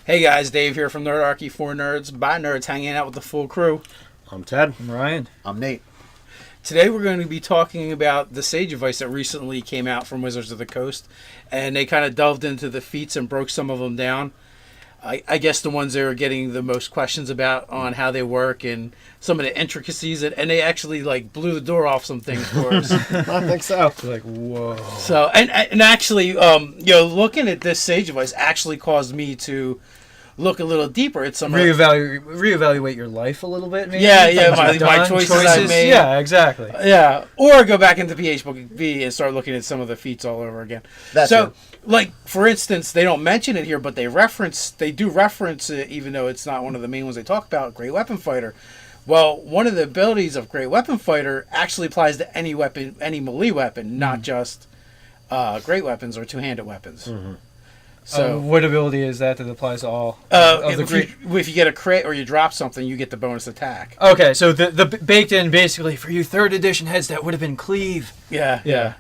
Hey guys, Dave here from Nerdarchy for Nerds, by Nerds, hanging out with the full crew. I'm Ted. I'm Ryan. I'm Nate. Today we're going to be talking about the Sage Advice that recently came out from Wizards of the Coast, and they kind of delved into the feats and broke some of them down. I guess the ones they were getting the most questions about on how they work and some of the intricacies, and they actually like blew the door off some things for us. I think so. Like, whoa. So, and actually, looking at this Sage Advice actually caused me to look a little deeper at some Reevaluate your life a little bit, maybe? Yeah, my choices I made. Yeah, exactly. Yeah, or go back into PHB and start looking at some of the feats all over again. That's so, true. like, for instance, they don't mention it here, but they do reference it, even though it's not one of the main ones they talk about, Great Weapon Fighter. Well, one of the abilities of Great Weapon Fighter actually applies to any weapon, any melee weapon, not just great weapons or two-handed weapons. Mm-hmm. So, what ability is that applies to all? If you get a crit or you drop something, you get the bonus attack. Okay, so the baked in basically for you 3rd edition heads that would have been cleave. Yeah.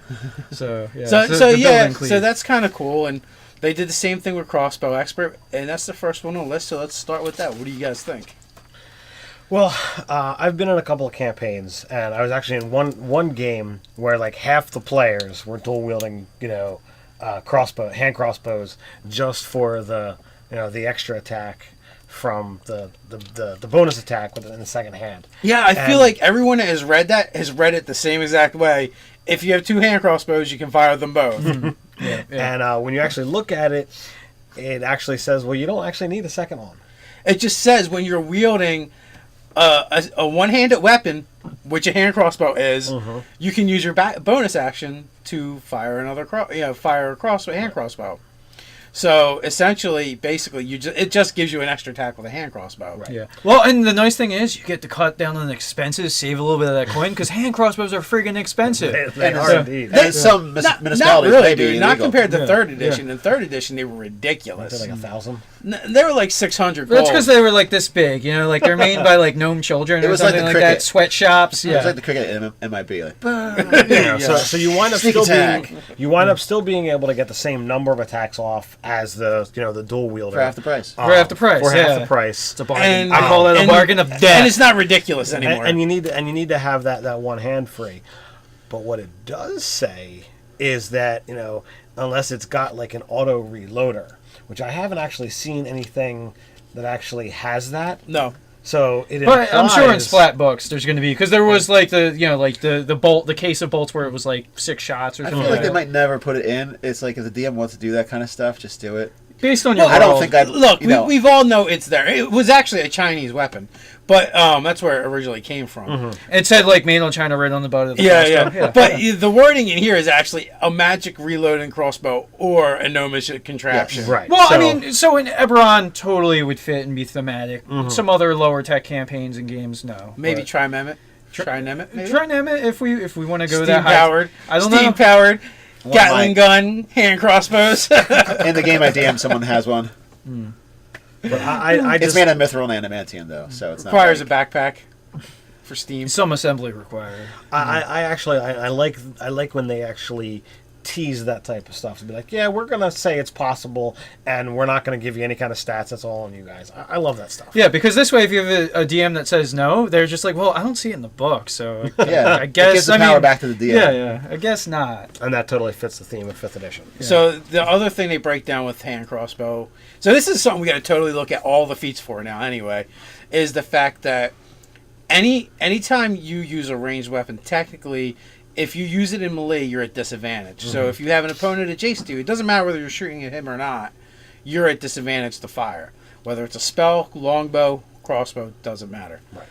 So that's kind of cool, and they did the same thing with Crossbow Expert, and that's the first one on the list. So let's start with that. What do you guys think? Well, I've been in a couple of campaigns, and I was actually in one game where like half the players were dual wielding, hand crossbows, just for the extra attack from the bonus attack in the second hand. Yeah, I feel like everyone that has read it the same exact way. If you have 2 hand crossbows, you can fire them both. Yeah. And when you actually look at it, it actually says, well, you don't actually need a second one. It just says when you're wielding a one-handed weapon, which a hand crossbow is, you can use your bonus action to fire another hand crossbow. So essentially, basically, it just gives you an extra attack with a hand crossbow. Right. Yeah. Well, and the nice thing is you get to cut down on expenses, save a little bit of that coin, because hand crossbows are friggin' expensive. They are indeed. And some municipalities not really, may be dude. Not illegal. compared to 3rd edition. In 3rd edition, they were ridiculous. Like 1,000. They were like 600 gold. That's because they were like this big, like they're made by like gnome children It or was like something the like that. cricket. Sweatshops. It was like the cricket at MIB. Like, So you wind up Sneak still being able to get the same number of attacks off as the dual wielder for half the price. For half the price. For half the price. It's a bargain. And, I call that a bargain of death. And it's not ridiculous anymore. And you need to have that one hand free. But what it does say is that unless it's got like an auto reloader, which I haven't actually seen anything that actually has that. No. So it But implies, I'm sure in splat books there's going to be, because there was like the bolt, the case of bolts where it was like 6 shots or I something. feel like they might never put it in. It's like if the DM wants to do that kind of stuff, just do it. Based on your I don't think I'd... Look, we've all know it's there. It was actually a Chinese weapon, but that's where it originally came from. It said like made in China right on the butt of the Yeah. crossbow. But the wording in here is actually a magic reloading crossbow or a gnomish contraption. Yes, right. Well, so in Eberron totally would fit and be thematic. Some other lower tech campaigns and games, no. Maybe But Trinemet. Trinemet, maybe? Trinemet, if we want to go Steam that high. powered. I don't know. Steam powered. One Gatling might. gun, hand crossbows. In the game I DM, someone has one. But I It's just made of mithril and adamantium, though, so it's not Requires a like, backpack for Steam. Some assembly required. I like when they actually tease that type of stuff to be like, yeah, we're gonna say it's possible, and we're not gonna give you any kind of stats. That's all on you guys. I love that stuff. Yeah, because this way, if you have a DM that says no, they're just like, well, I don't see it in the book, so Yeah, I guess it gives the power back to the DM. Yeah, I guess not. And that totally fits the theme of 5th edition. Yeah. So the other thing they break down with hand crossbow, so this is something we got to totally look at all the feats for now anyway, is the fact that anytime you use a ranged weapon, technically, if you use it in melee, you're at disadvantage. So if you have an opponent adjacent to you, it doesn't matter whether you're shooting at him or not, you're at disadvantage to fire. Whether it's a spell, longbow, crossbow, doesn't matter. Right.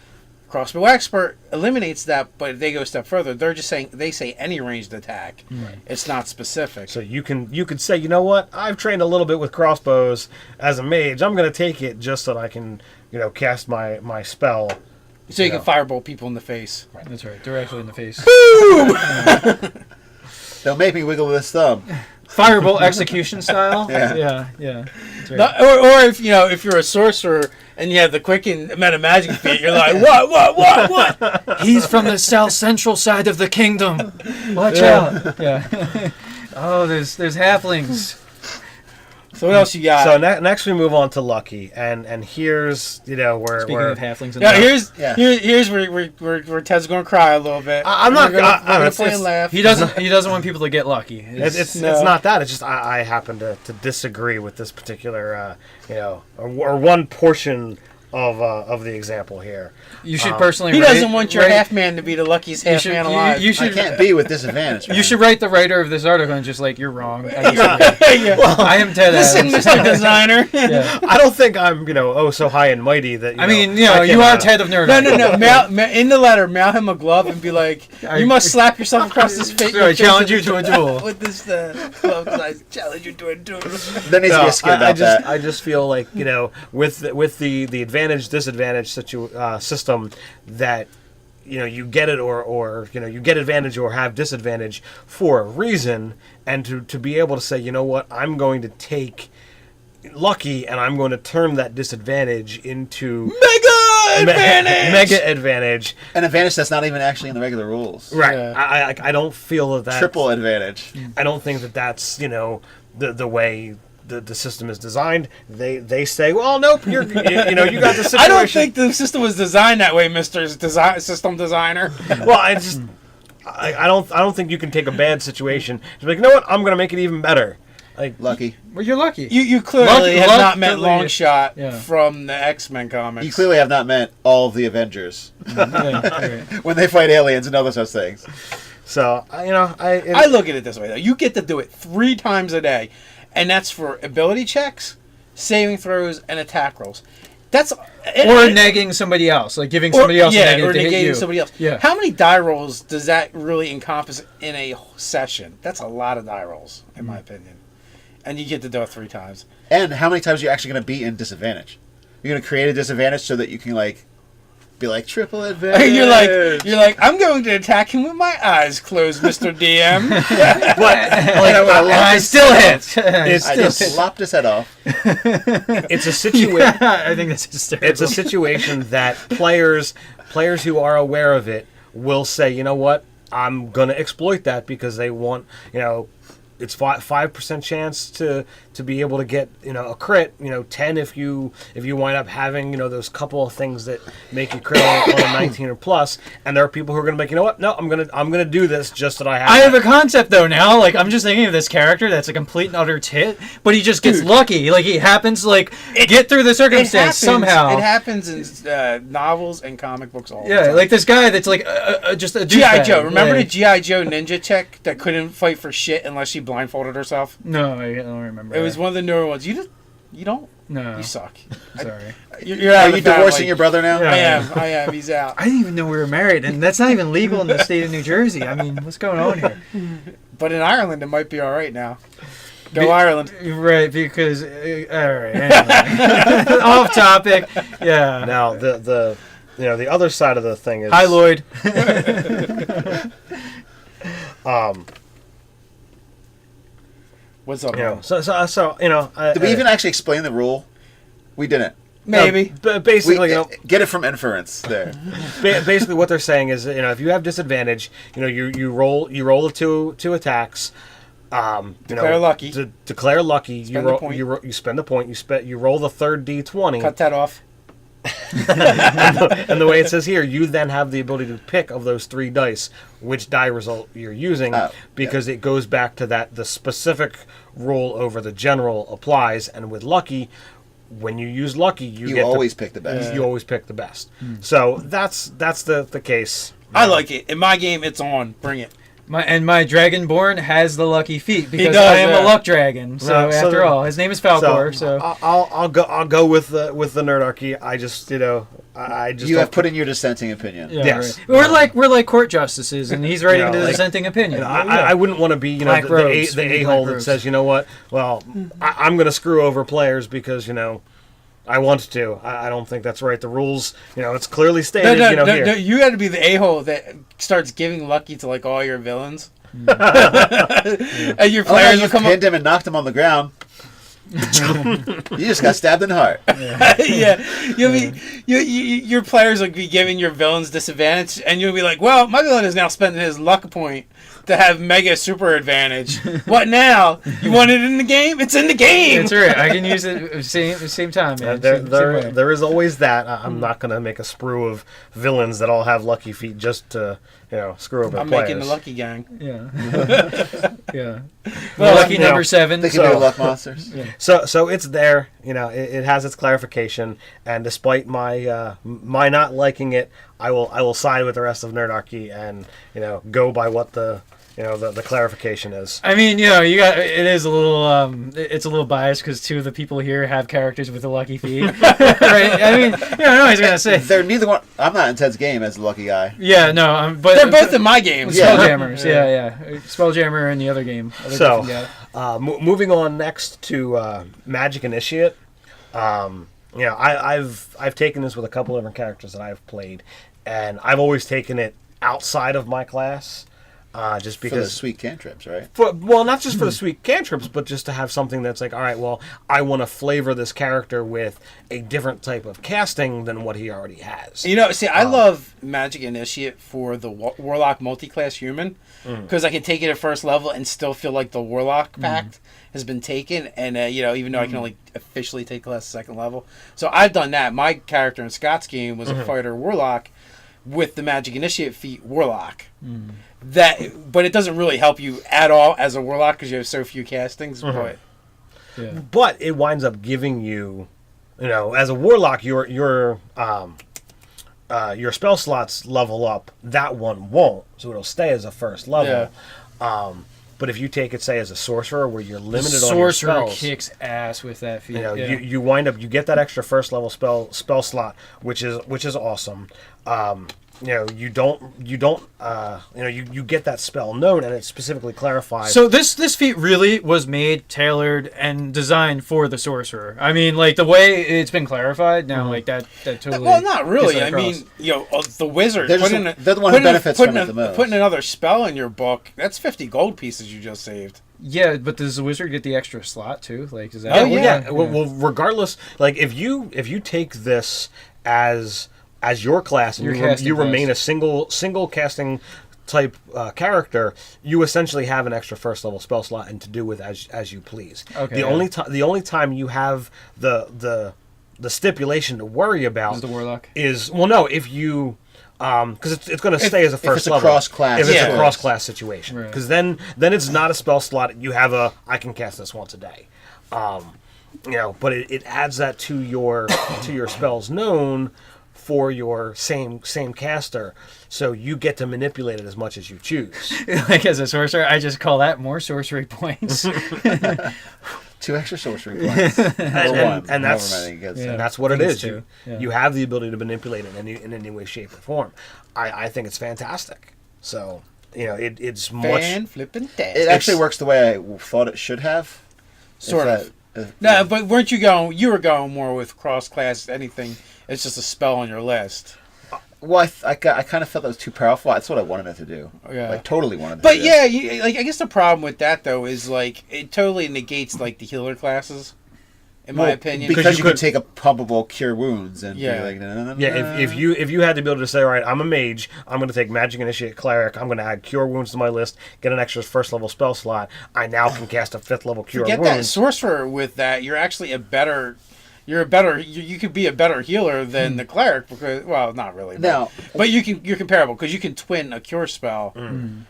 Crossbow Expert eliminates that, but they go a step further. They're just saying, they say any ranged attack. Right. It's not specific. So you could say, you know what? I've trained a little bit with crossbows as a mage. I'm going to take it just so that I can, cast my spell. So you can firebolt people in the face. Right. That's right, directly in the face. Don't make me wiggle this thumb. Firebolt execution style. Yeah. Yeah. That's right. Or if you're a sorcerer and you have the quicken meta magic feat, you're like, what? He's from the south central side of the kingdom. Watch out. Yeah. Oh, there's halflings. So what else you got? So next we move on to Lucky, and here's where Speaking where of halflings and yeah, elves. here's where Ted's gonna cry a little bit. I'm not We're gonna it's- play and it's- laugh. He doesn't want people to get lucky. it's No. not that. It's just I happen to disagree with this particular or one portion of the example here. You should personally. He write- doesn't want your write- half man to be the luckiest half man alive. You I should. can't be with disadvantage. You man. should write the writer of this article and just like you're wrong. I am Ted Listen, Adams. Mr. Designer. Yeah. I don't think I'm so high and mighty that I mean, I you can, are Ted of Nerdarchy. No. In the letter, mail him a glove and be like, "You must slap yourself across his face." I challenge you to a duel. With this glove, 'cause I challenge you to a duel. There needs to be a skit about that. I just feel like with the advantage disadvantage system that you get it or you get advantage or have disadvantage for a reason, and to be able to say, you know what, I'm going to take lucky and I'm going to turn that disadvantage into mega advantage. An advantage that's not even actually in the regular rules. Right. Yeah. I don't feel that Triple advantage. I don't think that that's the way the system is designed. They say, well, nope, you got the situation. I don't think the system was designed that way, Mr. System Designer. Well, I don't think you can take a bad situation and be like, you know what, I'm going to make it even better. Like Lucky. Well, you're lucky. You clearly have not met lucky- Longshot Yeah. from the X-Men comics. You clearly have not met all of the Avengers when they fight aliens and other such things. so, I look at it this way, though. You get to do it 3 times a day, and that's for ability checks, saving throws, and attack rolls. That's or negging somebody else, like giving somebody else a negative or to hit negating you. somebody else. Yeah. How many die rolls does that really encompass in a session? That's a lot of die rolls, in my opinion. And you get to do it 3 times. And how many times are you actually going to be in disadvantage? You're going to create a disadvantage so that you can be like triple advantage. You're like, I'm going to attack him with my eyes closed, Mr. DM. I still hit. I just lopped his head off. it's a situation. I think this is terrible. It's a situation that players who are aware of it will say, you know what, I'm going to exploit that because they want, it's 5% chance to be able to get a crit. 10 if you wind up having those couple of things that make you crit on a 19 or plus. And there are people who are going to be like, you know what? No, I'm gonna do this just that I have. I have a concept though now. Like I'm just thinking of this character that's a complete and utter tit, but he just gets lucky. Like he happens to get through the circumstance somehow. It happens in novels and comic books all the Yeah, time. like this guy that's like just a G.I. douchebag. Joe. Remember the Like- G.I. Joe ninja chick that couldn't fight for shit unless she blindfolded herself? No, I don't remember. It was one of the newer ones. You don't? No. You suck. Sorry. You're Are out you of the divorcing family. your brother now? Yeah. I am. He's out. I didn't even know we were married, and that's not even legal in the state of New Jersey. I mean, what's going on here? But in Ireland, it might be all right now. Go Ireland. Right, because all right. Anyway. Off topic. Yeah. Now the other side of the thing is Hi, Lloyd. What's up, Did Did we even actually explain the rule? We didn't. Maybe. Basically, Get it from inference there. basically what they're saying is, if you have disadvantage, you roll the two attacks. Declare lucky. Declare lucky. Spend the point. You spend the point. You roll the third d20. Cut that off. And the way it says here, you then have the ability to pick of those 3 dice which die result you're using, because it goes back to that the specific rule over the general applies, and with lucky, when you use lucky, you always pick the best. You always pick the best. So that's the case. I like it. In my game, it's on. Bring it. My Dragonborn has the lucky feat because does, I am yeah. a luck dragon. So So after all, his name is Falcor. So, I'll go with the Nerdarchy. I just I just You don't have put in your dissenting opinion. yeah, yes. right. We're like court justices, and he's writing the like- dissenting opinion. I wouldn't want to be Black robes. the We need a-hole black that robes. says, you know what, well, I'm going to screw over players because I want to. I don't think that's right. The rules, it's clearly stated. Here. You got to be the a-hole that starts giving lucky to all your villains. And your players will come up. Pinned him and knocked him on the ground. You just got stabbed in the heart. Yeah, your players will be giving your villains disadvantage, and you'll be like, "Well, my villain is now spending his luck point to have mega super advantage. What now? You want it in the game? It's in the game." That's right. I can use it same time, man. There is always that. I'm not going to make a sprue of villains that all have lucky feet just to screw over I'm players. making the lucky gang. Yeah. Yeah. Well, lucky number 7. They can be luck monsters. Yeah. So it's there. It has its clarification, and despite my my not liking it, I will side with the rest of Nerdarchy and go by what the clarification is. I mean, it is a little it's a little biased because 2 of the people here have characters with a lucky feet. Right? I mean, I know he's gonna say They're neither one. I'm not in Ted's game as the lucky guy. yeah, no, but They're both in my games. Yeah. Spelljammers. Yeah. Spelljammer in the other game. So, moving on next to Magic Initiate. I've taken this with a couple different characters that I've played, and I've always taken it outside of my class. Just because For the sweet cantrips, right? Well, not just for the sweet cantrips, but just to have something that's like, all right, well, I want to flavor this character with a different type of casting than what he already has. See, I love Magic Initiate for the Warlock multi-class human because I can take it at first level and still feel like the Warlock pact has been taken, and even though I can only officially take class second level, so I've done that. My character in Scott's game was a fighter Warlock with the Magic Initiate feat Warlock. But it doesn't really help you at all as a Warlock because you have so few castings. But it winds up giving you, as a Warlock, your spell slots level up. That one won't, so it'll stay as a first level. Yeah. But if you take it, say, as a sorcerer, where you're limited on your sorcerer spells, kicks ass with that feat. you wind up, you get that extra first level spell slot, which is awesome. You get that spell known, and it's specifically clarified. So this feat really was made, tailored, and designed for the sorcerer. I mean, like the way it's been clarified now, like that totally. Well, not really. gets I that across. mean, the wizard. They're the one who benefits from it the most. Putting another spell in your book, that's 50 gold pieces you just saved. Yeah, but does the wizard get the extra slot too? Like, is that? Oh, Yeah. Well, regardless, like if you take this as your class and you remain a single casting type character, you essentially have an extra first level spell slot and to do with as you please. Okay. The only time you have the stipulation to worry about Is the Warlock? if you because it's going to stay as a first it's a level cross-class if it's a situation. cross-class situation, Right. because then it's not a spell slot. You have I can cast this once a day. But it adds that to your spells known for your same caster, so you get to manipulate it as much as you choose. Like as a sorcerer, I just call that more sorcery points. 2 extra sorcery points. and that's what it I think is. it's 2. Yeah. You have the ability to manipulate it in any way, shape, or form. I think it's fantastic. So it's much. Flippin' dead. It actually works the way I thought it should have. Sort of. No, but weren't you going? You were going more with cross class anything. It's just a spell on your list. Well, I kind of felt that was too powerful. That's what I wanted it to do. Yeah. Like, totally wanted it But to do. yeah, I guess the problem with that though is like it totally negates like the healer classes, in my opinion. Because you could take a pumpable cure wounds and be like, no. Yeah, if you had the ability to say, all right, I'm a mage, I'm going to take Magic Initiate Cleric, I'm going to add Cure Wounds to my list, get an extra first level spell slot, I now can cast a 5th level Cure Forget Wounds. that sorcerer with that. You're actually you could be a better healer than the cleric because, well, not really. But you're comparable because you can twin a cure spell.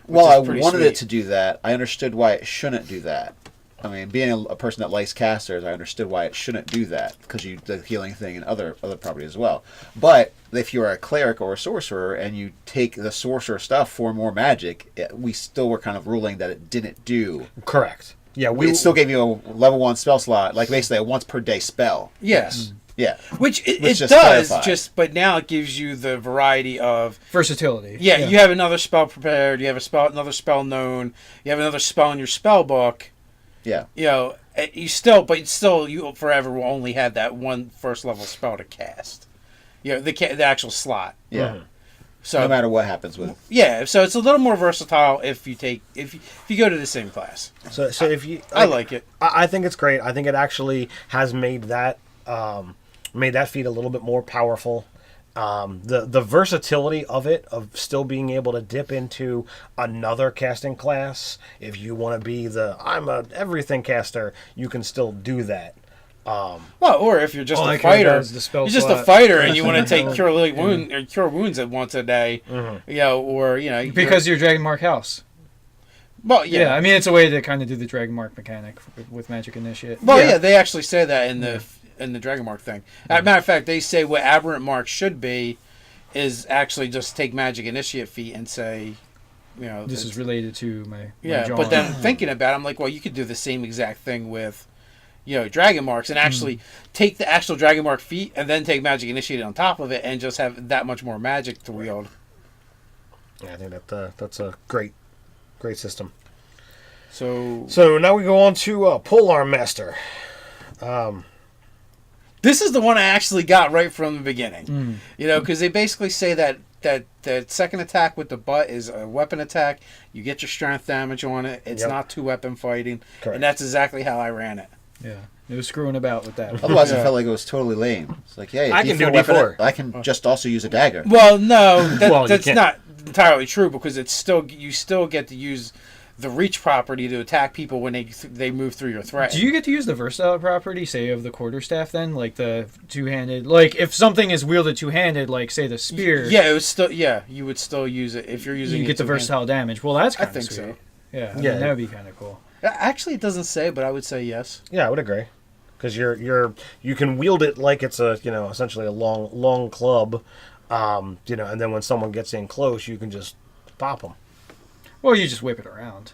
Well, I pretty wanted sweet. it to do that. I understood why it shouldn't do that. I mean, being a person that likes casters, I understood why it shouldn't do that because the healing thing and other properties as well. But if you're a cleric or a sorcerer and you take the sorcerer stuff for more magic, we still were kind of ruling that it didn't do. Correct. Yeah, It still gave you a level 1 spell slot, like basically a once per day spell. Yes. Yeah. Which it just does, clarified. but now it gives you the variety of Versatility. you have another spell prepared, you have another spell known, you have another spell in your spell book. Yeah. You forever will only have that one first level spell to cast. The actual slot. Yeah. So no matter what happens with it. yeah, so it's a little more versatile if you go to the same class. So if you, I like it. I think it's great. I think it actually has made that feat a little bit more powerful. The versatility of it, of still being able to dip into another casting class. If you want to be I'm a everything caster, you can still do that. Well, or if you're just All a I care fighter, about is the spell you're just a slot. fighter, and you want to take cure wounds at once a day, you know, or you know, Because you're Dragon Mark House. well, Yeah, I mean it's a way to kind of do the Dragon Mark mechanic with Magic Initiate. well, yeah, they actually say that in the Dragon Mark thing. As a matter of fact, they say what Aberrant Mark should be is actually just take Magic Initiate feat and say, you know, This is related to my yeah. John. But then thinking about it, I'm like, well, you could do the same exact thing with, you know, Dragon Marks and actually take the actual Dragon Mark feat and then take Magic Initiate on top of it and just have that much more magic to wield. Yeah, I think that's a great system. So now we go on to Polearm Master. this is the one I actually got right from the beginning. You know, because they basically say that second attack with the butt is a weapon attack. You get your strength damage on it. It's not 2-weapon fighting. Correct. And that's exactly how I ran it. Yeah, it was screwing about with that. Otherwise, I felt like it was totally lame. It's like, yeah, I can do weapon, D4. I can just also use a dagger. Well, no, Well, you that's can't. not entirely true because it's still you still get to use the reach property to attack people when they move through your threat. Do you get to use the versatile property, say, of the quarterstaff then? Like the two-handed... Like, if something is wielded two-handed, like, say, the spear... Yeah, it was still. Yeah, you would still use it if you're using. You it get the two-handed. versatile damage. Well, that's I kind of think sweet. so. Yeah, Yeah. that would be kind of cool. Actually, it doesn't say, but I would say yes. Yeah, I would agree. Because you can wield it like it's a essentially a long club, and then when someone gets in close, you can just pop them. Well, you just whip it around.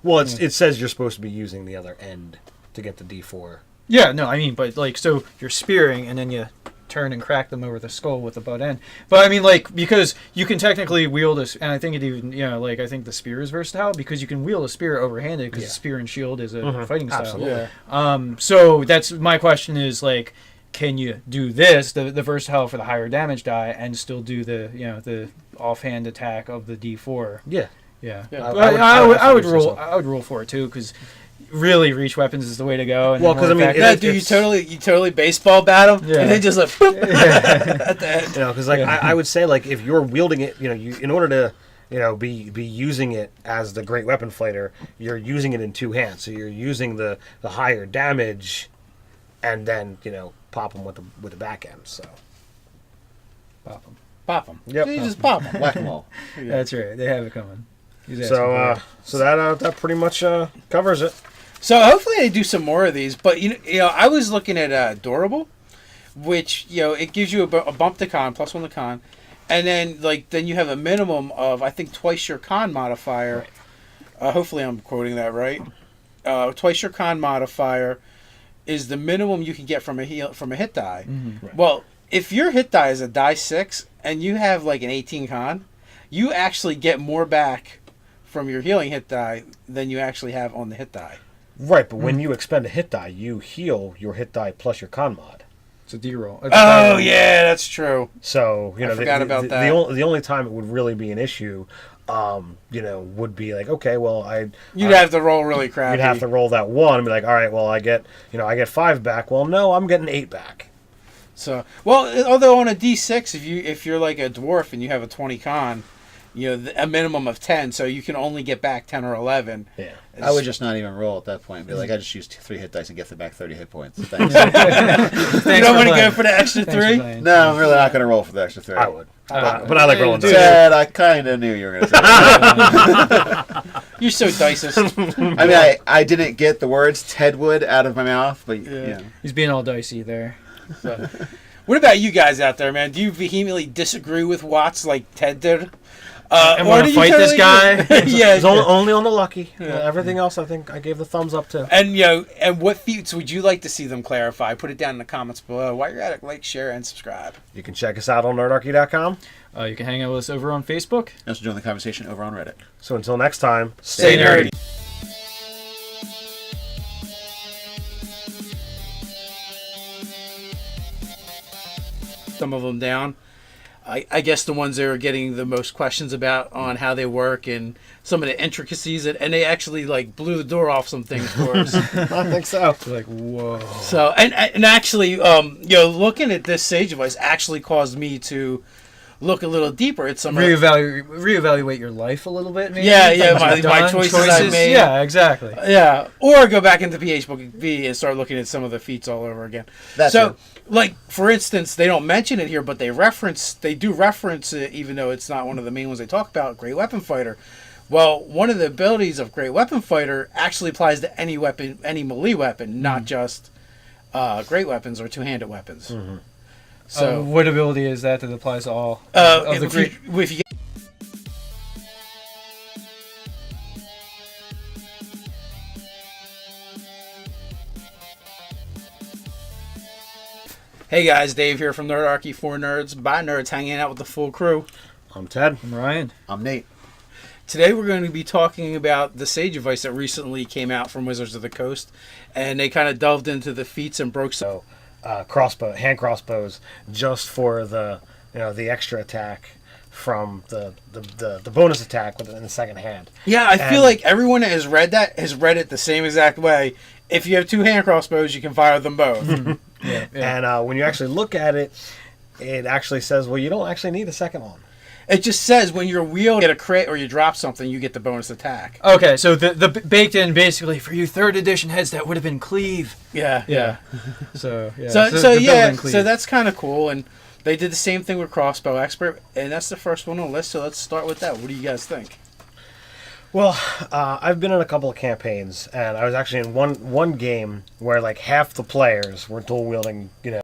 Well, it says you're supposed to be using the other end to get the D4. Yeah, no, I mean, but, like, so you're spearing, and then you turn and crack them over the skull with the butt end. But, I mean, like, because you can technically wield a... And I think it even, I think the spear is versatile, because you can wield a spear overhanded, because the spear and shield is a fighting style. Absolutely. Yeah. So that's... My question is, like, can you do this, the versatile for the higher damage die, and still do the offhand attack of the D4? Yeah. Yeah. Yeah. I would rule for it, too, because... Really, reach weapons is the way to go. And Well, 'cause, I mean, Yeah, dude, you totally baseball bat them, Yeah. and then just like boop, at the end. Because I would say, like, if you're wielding it, you in order to be using it as the great weapon fighter, you're using it in two hands. So you're using the higher damage, and then pop them with the back end. So Pop them. Yep. So you just pop them. Whack-a-mole. That's right. They have it coming. so that pretty much covers it. So hopefully they do some more of these. But I was looking at Durable, which it gives you a bump to con, +1 to con, and then you have a minimum of I think twice your con modifier. Hopefully I'm quoting that right. Twice your con modifier is the minimum you can get from a hit die. Mm-hmm. Right. Well, if your hit die is a die 6 and you have like an 18 con, you actually get more back from your healing hit die than you actually have on the hit die. Right, but when you expend a hit die, you heal your hit die plus your con mod. It's a D-roll. Oh yeah, that's true. So I forgot about that. The only time it would really be an issue, would be like, okay, well, You'd have to roll really crappy. you'd have to roll that 1 and be like, all right, well, I get 5 back. Well, no, I'm getting 8 back. So although on a D6, if you're like a dwarf and you have a 20 con, a minimum of 10, so you can only get back 10 or 11. Yeah. I would just not even roll at that point and be like, I just used 3 hit dice and get them back 30 hit points. Thanks. You don't want to go for the extra 3? No, I'm really not going to roll for the extra 3. I would. But I like rolling Dude. dice. Said I kind of knew you were going to say that. You're so dicist. I mean, I didn't get the words Tedwood out of my mouth, but yeah. He's being all dicey there. So, what about you guys out there, man? Do you vehemently disagree with Watts like Ted did? And or want do to you fight this totally- guy? Yeah. It's only on the lucky. Everything else, I think I gave the thumbs up to. And and what feats would you like to see them clarify? Put it down in the comments below. While you're at it, like, share, and subscribe. You can check us out on Nerdarchy.com. You can hang out with us over on Facebook. Also join the conversation over on Reddit. So until next time, Stay nerdy. Some of them down. I guess the ones that are getting the most questions about on how they work and some of the intricacies, and they actually like blew the door off some things for us. I think so. It's like, whoa. So and actually, looking at this Sage device actually caused me to look a little deeper at some Reevaluate your life a little bit, maybe. Yeah, Things my you've done, choices I've made. Yeah, exactly. Yeah, or go back into PHB and start looking at some of the feats all over again. That's so, it. like for instance, they don't mention it here, but they do reference it, even though it's not one of the main ones they talk about. Great Weapon Fighter. Well, one of the abilities of Great Weapon Fighter actually applies to any weapon, any melee weapon, not just great weapons or two-handed weapons. Mm-hmm. So, what ability is that applies to all of the great? if you Hey guys, Dave here from Nerdarchy for Nerds, by Nerds, hanging out with the full crew. I'm Ted. I'm Ryan. I'm Nate. Today we're going to be talking about the Sage device that recently came out from Wizards of the Coast, and they kind of delved into the feats and broke some. So, hand crossbows, just for the the extra attack from the bonus attack in the second hand. Yeah, I feel like everyone that has read it the same exact way. If you have two hand crossbows, you can fire them both. Yeah. And when you actually look at it, it actually says, well, you don't actually need a second one. It just says when you're wheeled, get a crit or you drop something, you get the bonus attack. Okay, so the baked in basically for you 3rd edition heads, that would have been cleave. Yeah. So yeah. So the yeah, built-in cleave. so that's kind of cool, and they did the same thing with Crossbow Expert, and that's the first one on the list. So let's start with that. What do you guys think? Well, I've been in a couple of campaigns, and I was actually in one game where like half the players were dual wielding,